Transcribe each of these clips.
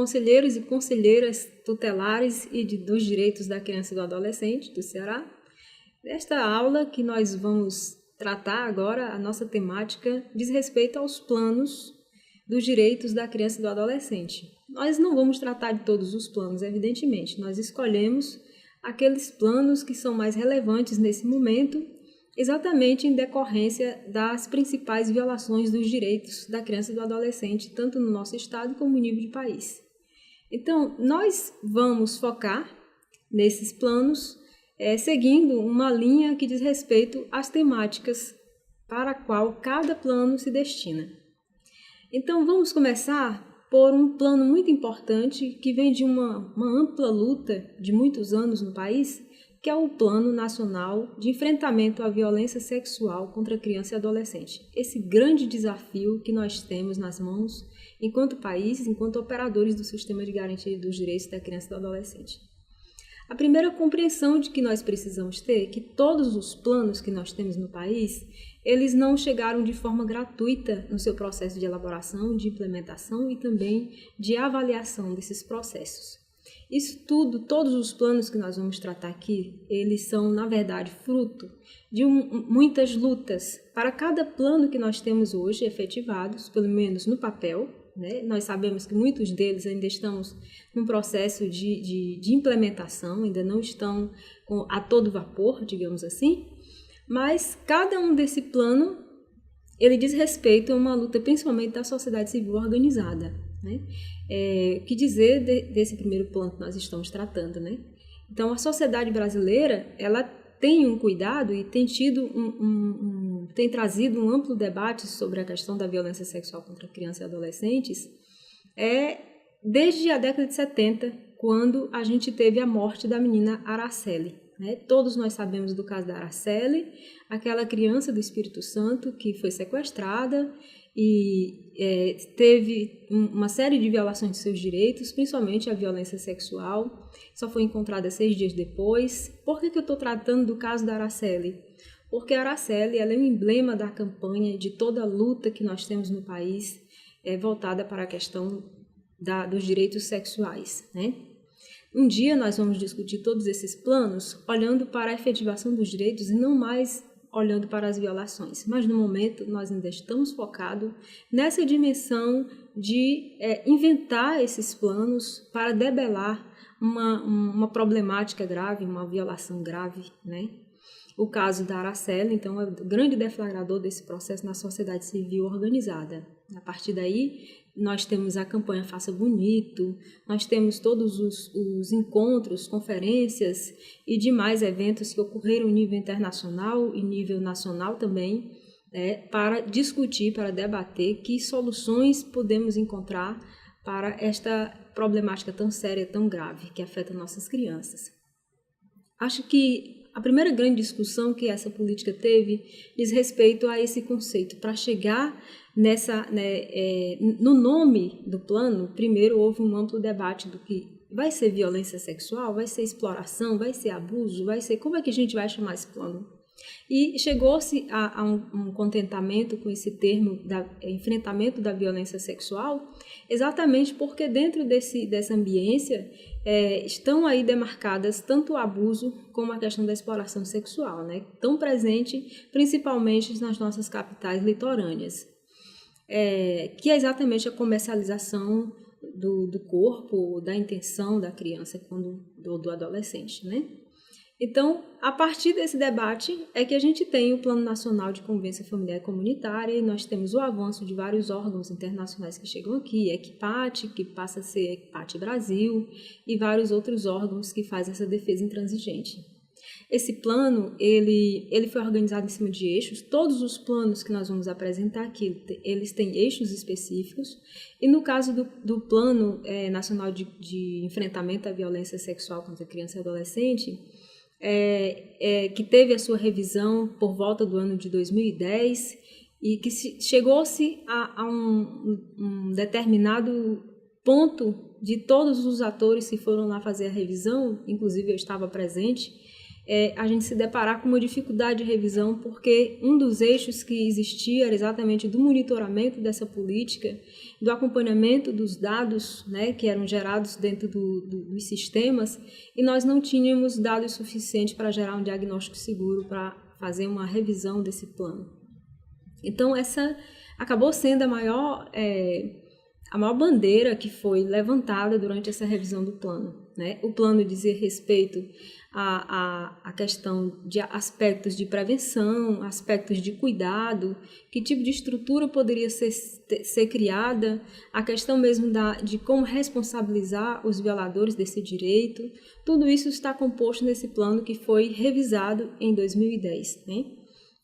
conselheiros e conselheiras tutelares e dos direitos da criança e do adolescente do Ceará. Nesta aula que nós vamos tratar agora, a nossa temática diz respeito aos planos dos direitos da criança e do adolescente. Nós não vamos tratar de todos os planos, evidentemente. Nós escolhemos aqueles planos que são mais relevantes nesse momento, exatamente em decorrência das principais violações dos direitos da criança e do adolescente, tanto no nosso estado como no nível de país. Então, nós vamos focar nesses planos, seguindo uma linha que diz respeito às temáticas para a qual cada plano se destina. Então, vamos começar por um plano muito importante que vem de uma ampla luta de muitos anos no país, que é o Plano Nacional de Enfrentamento à Violência Sexual contra Criança e Adolescente. Esse grande desafio que nós temos nas mãos enquanto país, enquanto operadores do sistema de garantia dos direitos da criança e do adolescente. A primeira compreensão de que nós precisamos ter é que todos os planos que nós temos no país, eles não chegaram de forma gratuita no seu processo de elaboração, de implementação e também de avaliação desses processos. Isso tudo, todos os planos que nós vamos tratar aqui, eles são, na verdade, fruto de muitas lutas. Para cada plano que nós temos hoje efetivados, pelo menos no papel, né? Nós sabemos que muitos deles ainda estamos num processo de implementação, ainda não estão a todo vapor, digamos assim, mas cada um desse plano, ele diz respeito a uma luta principalmente da sociedade civil organizada. Né? O que dizer desse primeiro plano que nós estamos tratando, né? Então, a sociedade brasileira, ela tem um cuidado e tem tido tem trazido um amplo debate sobre a questão da violência sexual contra crianças e adolescentes, desde a década de 70, quando a gente teve a morte da menina Araceli. Né? Todos nós sabemos do caso da Araceli, aquela criança do Espírito Santo que foi sequestrada e teve uma série de violações de seus direitos, principalmente a violência sexual, só foi encontrada 6 dias depois. Por que eu estou tratando do caso da Araceli? Porque a Araceli ela é um emblema da campanha de toda a luta que nós temos no país voltada para a questão dos direitos sexuais. Né? Um dia nós vamos discutir todos esses planos olhando para a efetivação dos direitos e não mais olhando para as violações, mas no momento nós ainda estamos focados nessa dimensão de inventar esses planos para debelar uma problemática grave, uma violação grave, né? O caso da Araceli, então, é o grande deflagrador desse processo na sociedade civil organizada. A partir daí, nós temos a campanha Faça Bonito, nós temos todos os encontros, conferências e demais eventos que ocorreram em nível internacional e nível nacional também, para discutir, para debater que soluções podemos encontrar para esta problemática tão séria, tão grave, que afeta nossas crianças. Acho que a primeira grande discussão que essa política teve diz respeito a esse conceito. Para chegar no nome do plano, primeiro houve um amplo debate do que vai ser violência sexual, vai ser exploração, vai ser abuso, como é que a gente vai chamar esse plano? E chegou-se a um contentamento com esse termo, enfrentamento da violência sexual, exatamente porque dentro dessa ambiência estão aí demarcadas tanto o abuso como a questão da exploração sexual, né? Tão presente principalmente nas nossas capitais litorâneas, que é exatamente a comercialização do corpo, da intenção da criança, do adolescente, né? Então, a partir desse debate é que a gente tem o Plano Nacional de Convivência Familiar e Comunitária e nós temos o avanço de vários órgãos internacionais que chegam aqui, Equipate, que passa a ser Equipate Brasil, e vários outros órgãos que fazem essa defesa intransigente. Esse plano, ele foi organizado em cima de eixos. Todos os planos que nós vamos apresentar aqui, eles têm eixos específicos. E no caso do Plano Nacional de Enfrentamento à Violência Sexual contra Criança e Adolescente, que teve a sua revisão por volta do ano de 2010 e que chegou-se a um determinado ponto de todos os atores que foram lá fazer a revisão, inclusive eu estava presente, a gente se deparar com uma dificuldade de revisão, porque um dos eixos que existia era exatamente do monitoramento dessa política, do acompanhamento dos dados, né, que eram gerados dentro dos sistemas, e nós não tínhamos dados suficientes para gerar um diagnóstico seguro, para fazer uma revisão desse plano. Então, essa acabou sendo a maior bandeira que foi levantada durante essa revisão do plano, né? O plano dizia respeito à questão de aspectos de prevenção, aspectos de cuidado, que tipo de estrutura poderia ser criada, a questão mesmo de como responsabilizar os violadores desse direito. Tudo isso está composto nesse plano que foi revisado em 2010, né?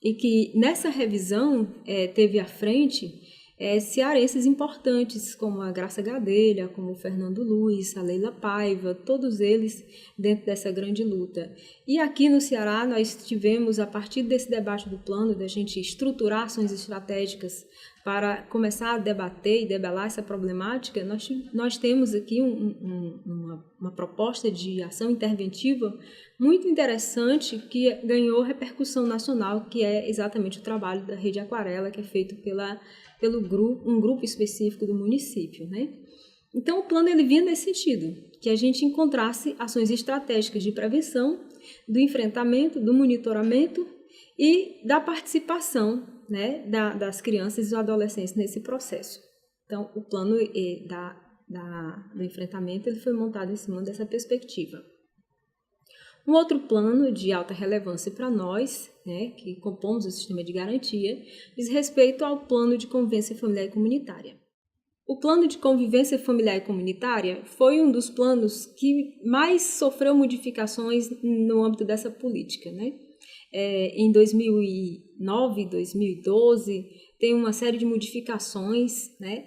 E que nessa revisão teve à frente cearenses importantes, como a Graça Gadelha, como o Fernando Luiz, a Leila Paiva, todos eles dentro dessa grande luta. E aqui no Ceará nós tivemos, a partir desse debate do plano, da gente estruturar ações estratégicas para começar a debater e debelar essa problemática, nós temos aqui uma proposta de ação interventiva muito interessante que ganhou repercussão nacional, que é exatamente o trabalho da Rede Aquarela, que é feito pelo um grupo específico do município, né? Então, o plano ele vinha nesse sentido, que a gente encontrasse ações estratégicas de prevenção, do enfrentamento, do monitoramento e da participação, né, das crianças e dos adolescentes nesse processo. Então, o plano do enfrentamento ele foi montado em cima dessa perspectiva. Um outro plano de alta relevância para nós, né, que compomos o sistema de garantia, diz respeito ao plano de convivência familiar e comunitária. O plano de convivência familiar e comunitária foi um dos planos que mais sofreu modificações no âmbito dessa política, né? Em 2009, 2012, tem uma série de modificações, né,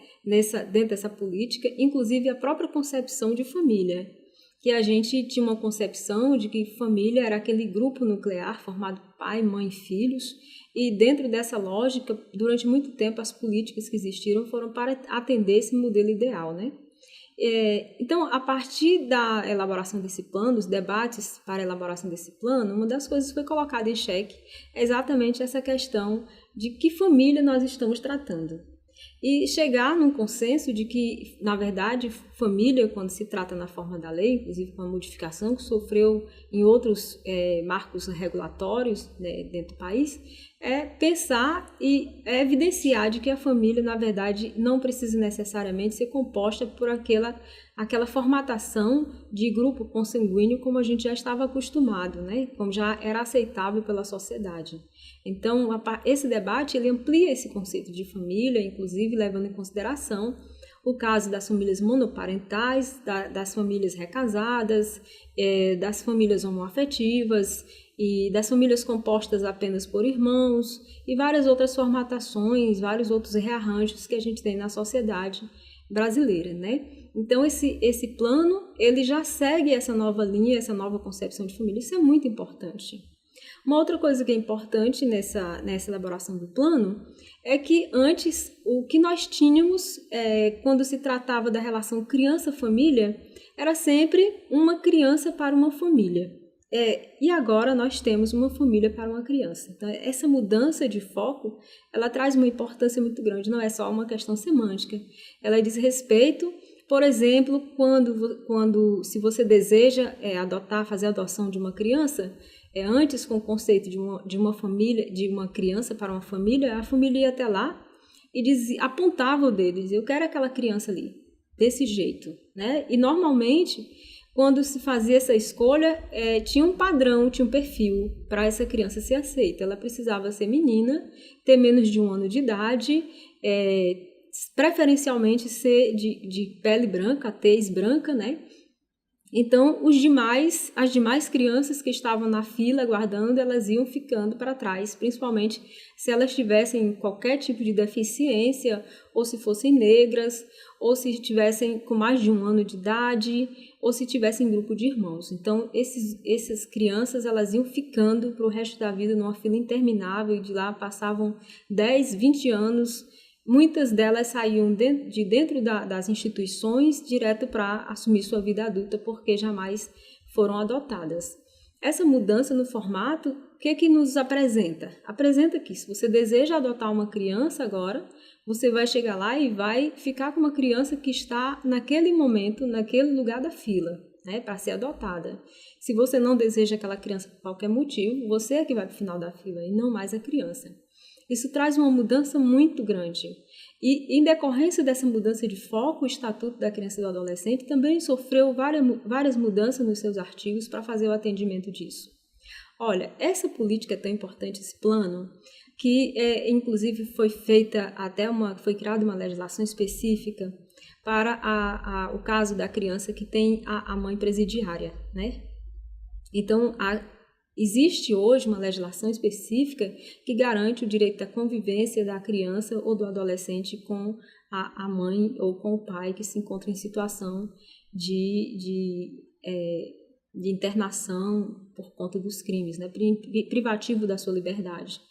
dentro dessa política, inclusive a própria concepção de família, que a gente tinha uma concepção de que família era aquele grupo nuclear formado por pai, mãe e filhos, e dentro dessa lógica, durante muito tempo, as políticas que existiram foram para atender esse modelo ideal, né? Então, a partir da elaboração desse plano, os debates para a elaboração desse plano, uma das coisas que foi colocada em xeque é exatamente essa questão de que família nós estamos tratando. E chegar num consenso de que, na verdade, família, quando se trata na forma da lei, inclusive com a modificação que sofreu em outros marcos regulatórios, né, dentro do país, é pensar e evidenciar de que a família, na verdade, não precisa necessariamente ser composta por aquela formatação de grupo consanguíneo como a gente já estava acostumado, né? Como já era aceitável pela sociedade. Então, esse debate ele amplia esse conceito de família, inclusive levando em consideração o caso das famílias monoparentais, das famílias recasadas, das famílias homoafetivas e das famílias compostas apenas por irmãos e várias outras formatações, vários outros rearranjos que a gente tem na sociedade brasileira, né? Então, esse plano, ele já segue essa nova linha, essa nova concepção de família. Isso é muito importante. Uma outra coisa que é importante nessa elaboração do plano é que antes, o que nós tínhamos quando se tratava da relação criança-família era sempre uma criança para uma família. E agora nós temos uma família para uma criança. Então, essa mudança de foco, ela traz uma importância muito grande, não é só uma questão semântica. Ela diz respeito, por exemplo, se você deseja fazer a adoção de uma criança, antes com o conceito de uma família, de uma criança para uma família, a família ia até lá e apontava o dedo, dizia, eu quero aquela criança ali, desse jeito, né? E normalmente, quando se fazia essa escolha, tinha um padrão, tinha um perfil para essa criança ser aceita. Ela precisava ser menina, ter menos de 1 ano de idade, preferencialmente ser de pele branca, tez branca, né? Então, as demais crianças que estavam na fila aguardando, elas iam ficando para trás, principalmente se elas tivessem qualquer tipo de deficiência, ou se fossem negras, ou se estivessem com mais de 1 ano de idade, ou se tivessem grupo de irmãos. Então, essas crianças, elas iam ficando para o resto da vida numa fila interminável, e de lá passavam 10, 20 anos. Muitas delas saíam de dentro das instituições direto para assumir sua vida adulta, porque jamais foram adotadas. Essa mudança no formato, o que nos apresenta? Apresenta que se você deseja adotar uma criança agora, você vai chegar lá e vai ficar com uma criança que está naquele momento, naquele lugar da fila, né, para ser adotada. Se você não deseja aquela criança por qualquer motivo, você é que vai para o final da fila e não mais a criança. Isso traz uma mudança muito grande. E, em decorrência dessa mudança de foco, o Estatuto da Criança e do Adolescente também sofreu várias mudanças nos seus artigos para fazer o atendimento disso. Olha, essa política é tão importante, esse plano, que inclusive foi criada uma legislação específica para o caso da criança que tem a mãe presidiária, né? Então, existe hoje uma legislação específica que garante o direito da convivência da criança ou do adolescente com a mãe ou com o pai que se encontra em situação de internação por conta dos crimes, né? Privativo da sua liberdade.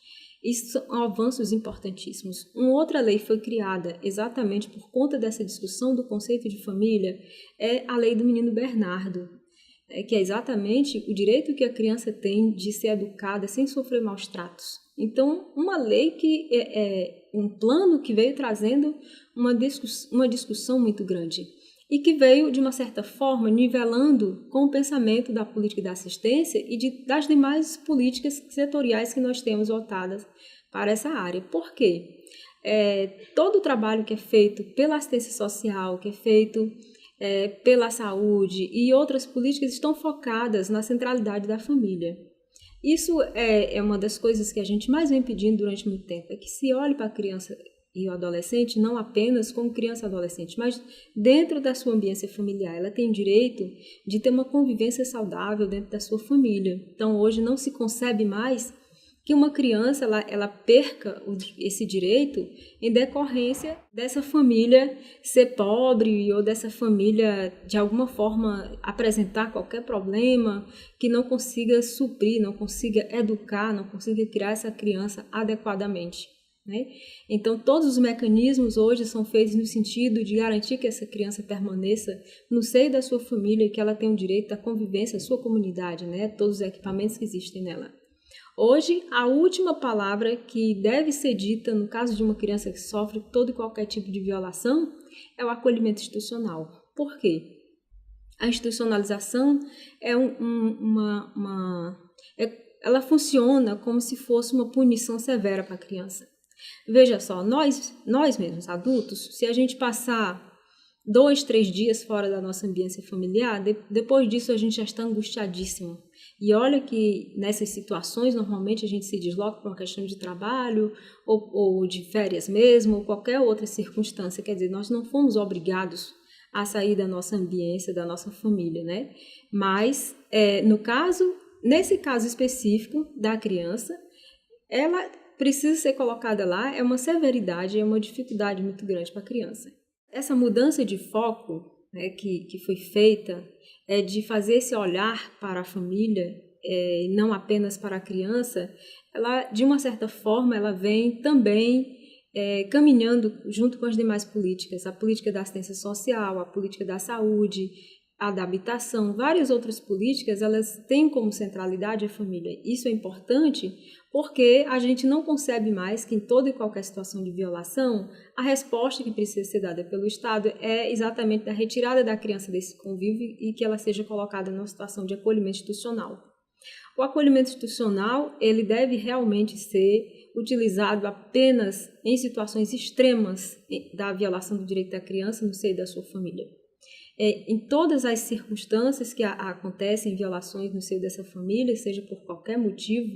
Isso são avanços importantíssimos. Uma outra lei foi criada exatamente por conta dessa discussão do conceito de família, é a Lei do Menino Bernardo, que é exatamente o direito que a criança tem de ser educada sem sofrer maus tratos. Então, uma lei que um plano que veio trazendo uma discussão muito grande e que veio, de uma certa forma, nivelando com o pensamento da política da assistência e das demais políticas setoriais que nós temos voltadas para essa área. Por quê? Todo o trabalho que é feito pela assistência social, que é feito pela saúde e outras políticas estão focadas na centralidade da família. Isso é uma das coisas que a gente mais vem pedindo durante muito tempo, é que se olhe para a criança e o adolescente não apenas como criança e adolescente, mas dentro da sua ambiência familiar. Ela tem direito de ter uma convivência saudável dentro da sua família. Então, hoje não se concebe mais que uma criança ela perca esse direito em decorrência dessa família ser pobre ou dessa família, de alguma forma, apresentar qualquer problema que não consiga suprir, não consiga educar, não consiga criar essa criança adequadamente, né? Então, todos os mecanismos hoje são feitos no sentido de garantir que essa criança permaneça no seio da sua família e que ela tenha o direito à convivência, à sua comunidade, né? Todos os equipamentos que existem nela. Hoje, a última palavra que deve ser dita no caso de uma criança que sofre todo e qualquer tipo de violação é o acolhimento institucional. Por quê? A institucionalização ela funciona como se fosse uma punição severa para a criança. Veja só, nós mesmos, adultos, se a gente passar 2, 3 dias fora da nossa ambiência familiar, depois disso a gente já está angustiadíssimo. E olha que nessas situações, normalmente a gente se desloca por uma questão de trabalho, ou de férias mesmo, ou qualquer outra circunstância. Quer dizer, nós não fomos obrigados a sair da nossa ambiência, da nossa família, né? Mas, nesse caso específico da criança, ela precisa ser colocada lá, é uma severidade, é uma dificuldade muito grande para a criança. Essa mudança de foco, né, que foi feita, de fazer esse olhar para a família, não apenas para a criança, ela, de uma certa forma, ela vem também caminhando junto com as demais políticas, a política da assistência social, a política da saúde, a da habitação, várias outras políticas, elas têm como centralidade a família. Isso é importante porque a gente não concebe mais que em toda e qualquer situação de violação, a resposta que precisa ser dada pelo Estado é exatamente a retirada da criança desse convívio e que ela seja colocada numa situação de acolhimento institucional. O acolhimento institucional, ele deve realmente ser utilizado apenas em situações extremas da violação do direito da criança no seio da sua família. Em todas as circunstâncias que acontecem violações no seio dessa família, seja por qualquer motivo,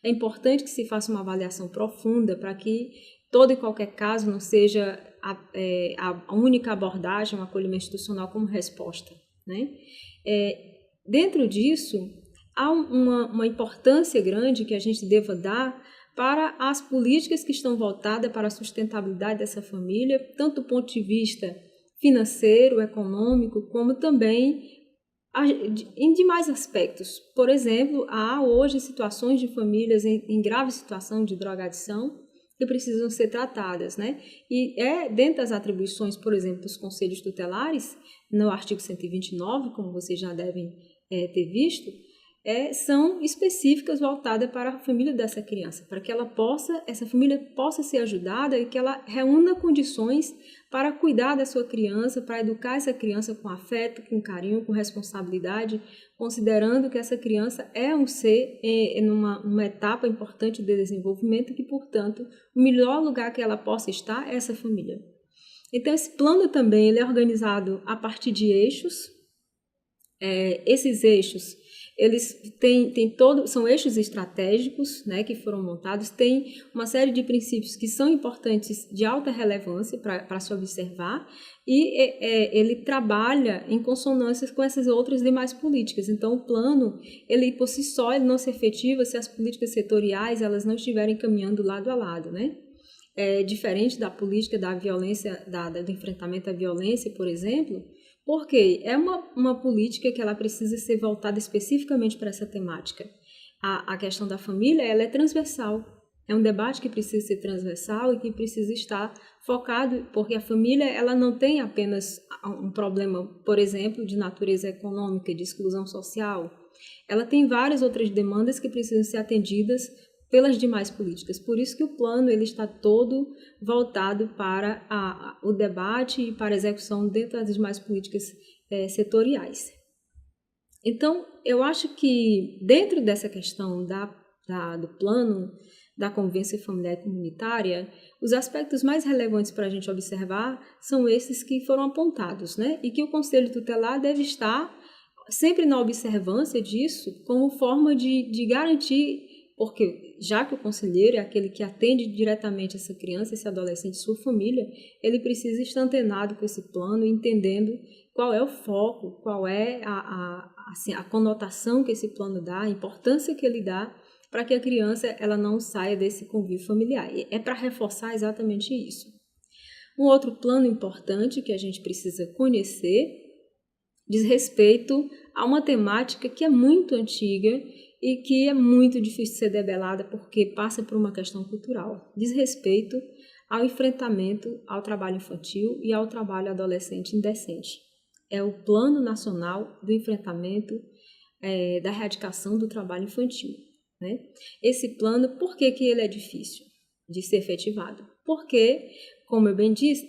é importante que se faça uma avaliação profunda para que todo e qualquer caso não seja a única abordagem, um acolhimento institucional como resposta, né? Dentro disso, há uma importância grande que a gente deva dar para as políticas que estão voltadas para a sustentabilidade dessa família, tanto do ponto de vista financeiro, econômico, como também em demais aspectos. Por exemplo, há hoje situações de famílias em grave situação de drogadição que precisam ser tratadas, né? E dentro das atribuições, por exemplo, dos conselhos tutelares, no artigo 129, como vocês já devem ter visto, são específicas voltadas para a família dessa criança, para que essa família possa ser ajudada e que ela reúna condições para cuidar da sua criança, para educar essa criança com afeto, com carinho, com responsabilidade, considerando que essa criança é um ser numa etapa importante de desenvolvimento e que, portanto, o melhor lugar que ela possa estar é essa família. Então, esse plano também ele é organizado a partir de eixos. Esses eixos eles são eixos estratégicos, né, que foram montados, tem uma série de princípios que são importantes, de alta relevância para se observar, e ele trabalha em consonância com essas outras demais políticas. Então, o plano, ele por si só, ele não se efetiva se as políticas setoriais elas não estiverem caminhando lado a lado, né? Diferente da política da violência, do enfrentamento à violência, por exemplo, porque é uma política que ela precisa ser voltada especificamente para essa temática. A questão da família ela é transversal, é um debate que precisa ser transversal e que precisa estar focado, porque a família ela não tem apenas um problema, por exemplo, de natureza econômica, de exclusão social, ela tem várias outras demandas que precisam ser atendidas pelas demais políticas. Por isso que o plano ele está todo voltado para o debate e para a execução dentro das demais políticas setoriais. Então, eu acho que dentro dessa questão do plano da convivência familiar e comunitária, os aspectos mais relevantes para a gente observar são esses que foram apontados, né? E que o Conselho Tutelar deve estar sempre na observância disso como forma de garantir. Porque já que o conselheiro é aquele que atende diretamente essa criança, esse adolescente, sua família, ele precisa estar antenado com esse plano, entendendo qual é o foco, qual é a conotação que esse plano dá, a importância que ele dá para que a criança ela não saia desse convívio familiar. E é para reforçar exatamente isso. Um outro plano importante que a gente precisa conhecer diz respeito a uma temática que é muito antiga e que é muito difícil de ser debelada porque passa por uma questão cultural. Diz respeito ao enfrentamento ao trabalho infantil e ao trabalho adolescente indecente. É o Plano Nacional do Enfrentamento da Erradicação do Trabalho Infantil, né? Esse plano, por que ele é difícil de ser efetivado? Porque, como eu bem disse,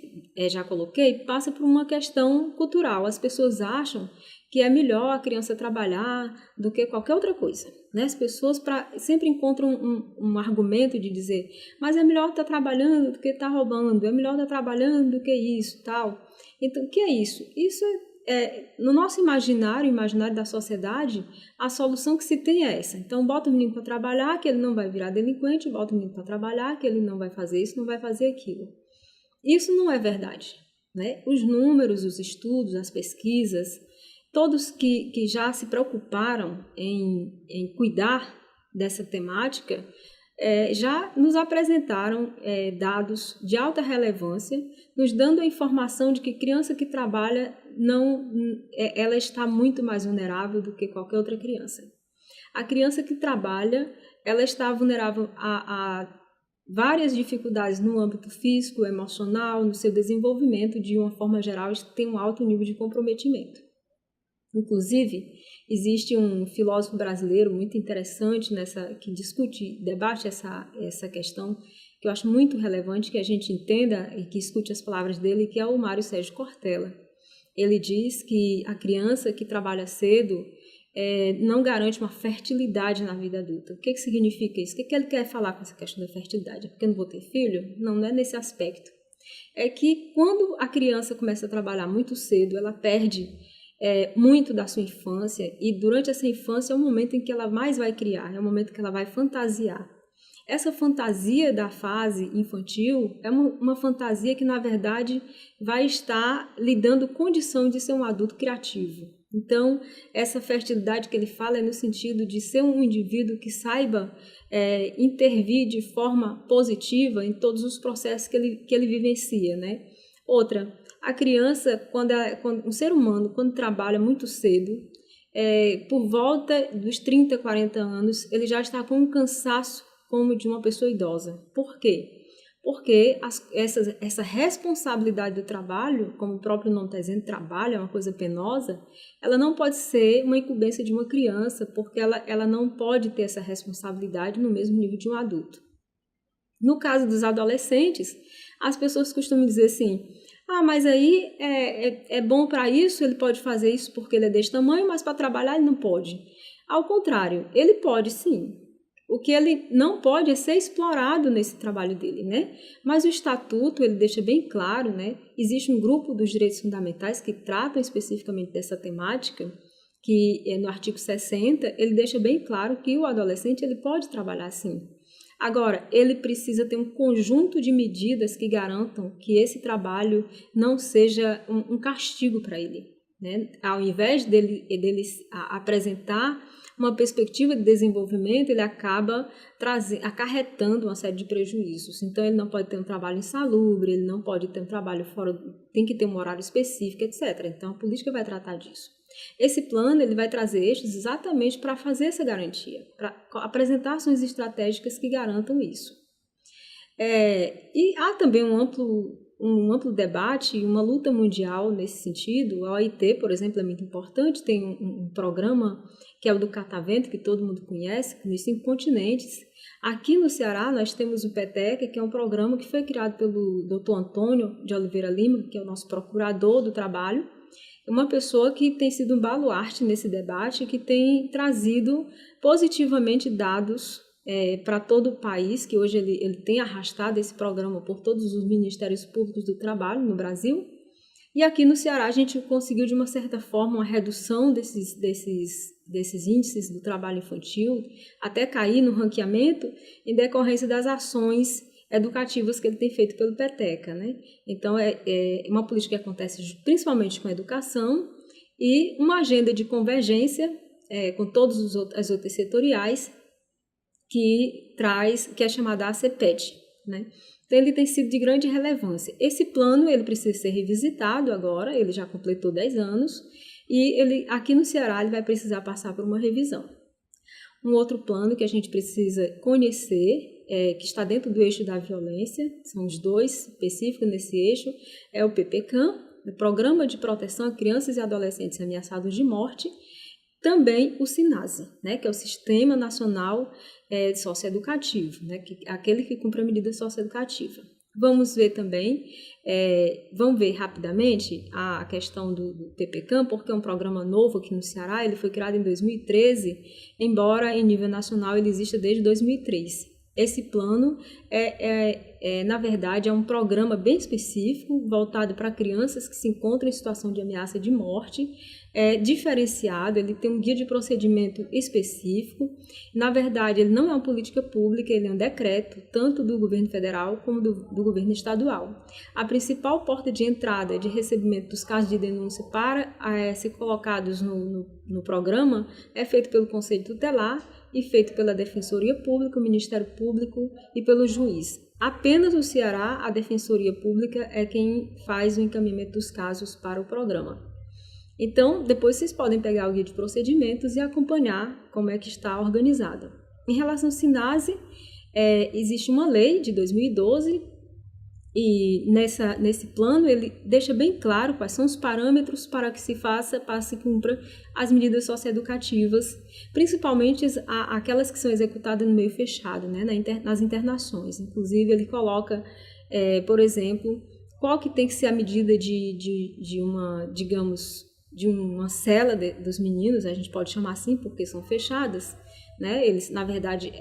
já coloquei, passa por uma questão cultural. As pessoas acham que é melhor a criança trabalhar do que qualquer outra coisa, né? As pessoas sempre encontram um argumento de dizer, mas é melhor estar trabalhando do que estar roubando, é melhor estar trabalhando do que isso, tal. Então, o que é isso? Isso no nosso imaginário da sociedade, a solução que se tem é essa. Então, bota o menino para trabalhar, que ele não vai virar delinquente, bota o menino para trabalhar, que ele não vai fazer isso, não vai fazer aquilo. Isso não é verdade, né? Os números, os estudos, as pesquisas, todos que já se preocuparam em cuidar dessa temática, já nos apresentaram dados de alta relevância, nos dando a informação de que criança que trabalha, ela está muito mais vulnerável do que qualquer outra criança. A criança que trabalha, ela está vulnerável a várias dificuldades no âmbito físico, emocional, no seu desenvolvimento, de uma forma geral, tem um alto nível de comprometimento. Inclusive, existe um filósofo brasileiro muito interessante que debate essa questão, que eu acho muito relevante que a gente entenda e que escute as palavras dele, que é o Mário Sérgio Cortella. Ele diz que a criança que trabalha cedo não garante uma fertilidade na vida adulta. O que significa isso? O que ele quer falar com essa questão da fertilidade? É porque eu não vou ter filho? Não é nesse aspecto. É que quando a criança começa a trabalhar muito cedo, ela perde muito da sua infância, e durante essa infância é o momento em que ela mais vai criar, é o momento que ela vai fantasiar. Essa fantasia da fase infantil é uma fantasia que, na verdade, vai estar lhe dando condição de ser um adulto criativo. Então, essa fertilidade que ele fala é no sentido de ser um indivíduo que saiba intervir de forma positiva em todos os processos que ele vivencia, né? Outra, a criança, um ser humano, quando trabalha muito cedo, por volta dos 30, 40 anos, ele já está com um cansaço como de uma pessoa idosa. Por quê? porque essa responsabilidade do trabalho, como o próprio nome está dizendo, trabalho é uma coisa penosa, ela não pode ser uma incumbência de uma criança, porque ela não pode ter essa responsabilidade no mesmo nível de um adulto. No caso dos adolescentes, as pessoas costumam dizer assim, mas aí é bom para isso, ele pode fazer isso porque ele é desse tamanho, mas para trabalhar ele não pode. Ao contrário, ele pode sim. O que ele não pode é ser explorado nesse trabalho dele, né? Mas o Estatuto, ele deixa bem claro, né? Existe um grupo dos direitos fundamentais que tratam especificamente dessa temática, que é no artigo 60, ele deixa bem claro que o adolescente ele pode trabalhar sim. Agora, ele precisa ter um conjunto de medidas que garantam que esse trabalho não seja um castigo para ele, né? Ao invés dele apresentar uma perspectiva de desenvolvimento, ele acaba acarretando uma série de prejuízos. Então, ele não pode ter um trabalho insalubre, ele não pode ter um trabalho fora, tem que ter um horário específico, etc. Então, a política vai tratar disso. Esse plano ele vai trazer eixos exatamente para fazer essa garantia, para apresentar ações estratégicas que garantam isso. E há também um amplo debate e uma luta mundial nesse sentido. A OIT, por exemplo, é muito importante, tem um programa que é o do Catavento, que todo mundo conhece, nos 5 continentes. Aqui no Ceará, nós temos o PETECA, que é um programa que foi criado pelo Dr. Antônio de Oliveira Lima, que é o nosso procurador do trabalho, uma pessoa que tem sido um baluarte nesse debate, que tem trazido positivamente dados para todo o país, que hoje ele tem arrastado esse programa por todos os ministérios públicos do trabalho no Brasil. E aqui no Ceará a gente conseguiu, de uma certa forma, uma redução desses índices do trabalho infantil, até cair no ranqueamento, em decorrência das ações educativas que ele tem feito pelo PETECA, né? Então, é uma política que acontece principalmente com a educação e uma agenda de convergência com todas as outras setoriais que é chamada ACPET, né? Então, ele tem sido de grande relevância. Esse plano ele precisa ser revisitado agora, ele já completou 10 anos, e aqui no Ceará ele vai precisar passar por uma revisão. Um outro plano que a gente precisa conhecer, que está dentro do eixo da violência, são os 2 específicos nesse eixo, é o PPCAM, o Programa de Proteção a Crianças e Adolescentes Ameaçados de Morte, também o SINASE, né, que é o Sistema Nacional Socioeducativo, né, aquele que cumpre a medida socioeducativa. Vamos ver também, vamos ver rapidamente a questão do PPCAM, porque é um programa novo aqui no Ceará, ele foi criado em 2013, embora em nível nacional ele exista desde 2003. Esse plano, na verdade, é um programa bem específico, voltado para crianças que se encontram em situação de ameaça de morte, diferenciado, ele tem um guia de procedimento específico. Na verdade, ele não é uma política pública, ele é um decreto, tanto do governo federal como do governo estadual. A principal porta de entrada de recebimento dos casos de denúncia para ser colocados no programa é feito pelo Conselho Tutelar e feito pela Defensoria Pública, o Ministério Público e pelo juiz. Apenas no Ceará, a Defensoria Pública é quem faz o encaminhamento dos casos para o programa. Então, depois vocês podem pegar o guia de procedimentos e acompanhar como é que está organizado. Em relação ao SINASE, existe uma lei de 2012 e nesse plano ele deixa bem claro quais são os parâmetros para que se cumpra as medidas socioeducativas, principalmente aquelas que são executadas no meio fechado, né, nas internações. Inclusive, ele coloca, por exemplo, qual que tem que ser a medida de uma cela dos meninos, a gente pode chamar assim porque são fechadas, né? Eles, na verdade,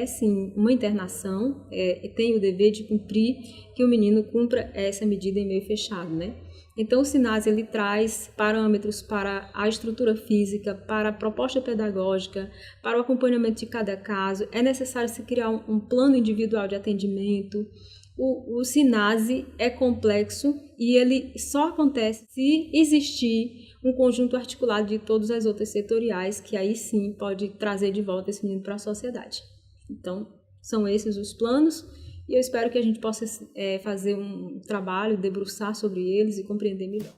sim uma internação, tem o dever de cumprir, que o menino cumpra essa medida em meio fechado, né? Então, o SINASE ele traz parâmetros para a estrutura física, para a proposta pedagógica, para o acompanhamento de cada caso. É necessário se criar um plano individual de atendimento. O SINASE é complexo e ele só acontece se existir um conjunto articulado de todas as outras setoriais, que aí sim pode trazer de volta esse menino para a sociedade. Então, são esses os planos e eu espero que a gente possa fazer um trabalho, debruçar sobre eles e compreender melhor.